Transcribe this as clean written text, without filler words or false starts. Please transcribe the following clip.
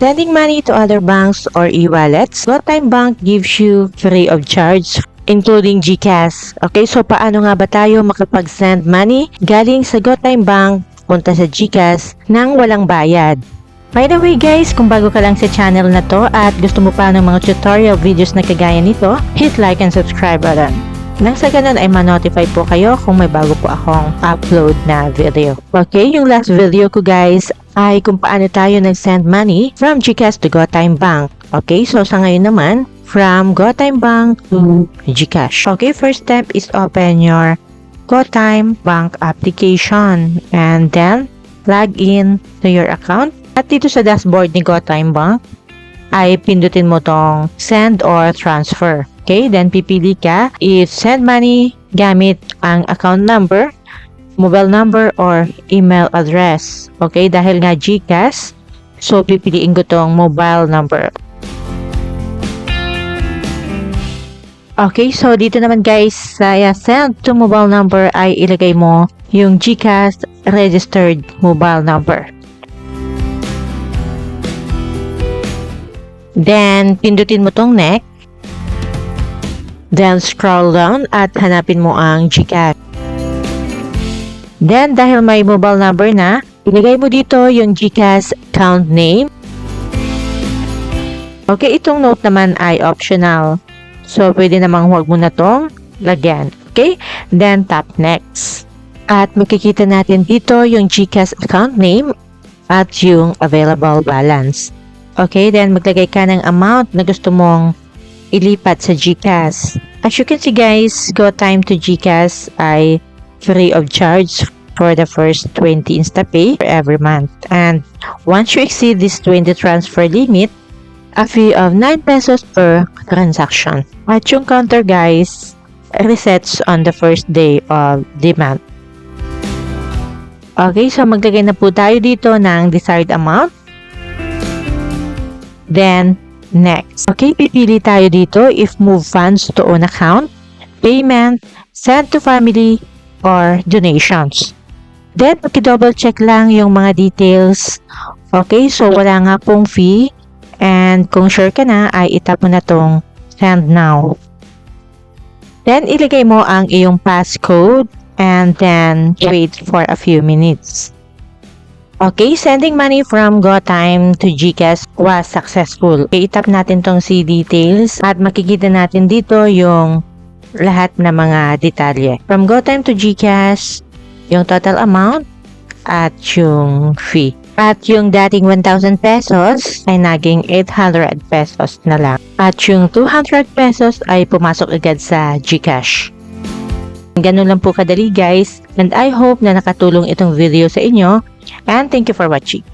Sending money to other banks or e-wallets, GoTime Bank gives you free of charge, including GCash. Okay, so paano nga ba tayo makapag-send money galing sa GoTime Bank punta sa GCash nang walang bayad? By the way guys, kung bago ka lang sa channel na to at gusto mo pa ng mga tutorial videos na kagaya nito, hit like and subscribe button. Nang sa ganun ay ma-notify po kayo kung may bago po akong upload na video. Okay, yung last video ko guys ay kung paano tayo nag-send money from GCash to GoTime Bank. Okay, so sa ngayon naman, from GoTime Bank to GCash. Okay, first step is open your GoTime Bank application and then log in to your account. At dito sa dashboard ni GoTime Bank ay pindutin mo tong send or transfer. Okay, then pipili ka if send money gamit ang account number, mobile number, or email address. Okay, dahil nga GCash, so pipiliin ko tong mobile number. Okay, so dito naman guys, sa send to mobile number ay ilagay mo yung GCash registered mobile number. Then, pindutin mo tong next. Then, scroll down at hanapin mo ang GCash. Then, dahil may mobile number na, ilagay mo dito yung GCash account name. Okay, itong note naman ay optional. So, pwede namang huwag mo na tong lagyan. Okay? Then, tap next. At makikita natin dito yung GCash account name at yung available balance. Okay, then maglagay ka ng amount na gusto mong ilipat sa GCash. As you can see guys, GoTime to GCash ay free of charge for the first 20 InstaPay for every month. And once you exceed this 20 transfer limit, a fee of 9 pesos per transaction. At yung counter guys, resets on the first day of the month. Okay, so maglagay na po tayo dito ng desired amount. Then, next. Okay, pipili tayo dito if move funds to own account, payment, send to family, or donations. Then, paki-double check lang yung mga details. Okay, so wala nga pong fee. And kung sure ka na, ay itap mo na tong send now. Then, ilagay mo ang iyong passcode and then wait for a few minutes. Okay, sending money from GoTime to GCash was successful. Okay, itap natin tong see details at makikita natin dito yung lahat ng mga detalye. From GoTime to GCash, yung total amount at yung fee. At yung dating 1,000 pesos ay naging 800 pesos na lang. At yung 200 pesos ay pumasok agad sa GCash. Ganun lang po kadali guys, and I hope na nakatulong itong video sa inyo, and thank you for watching.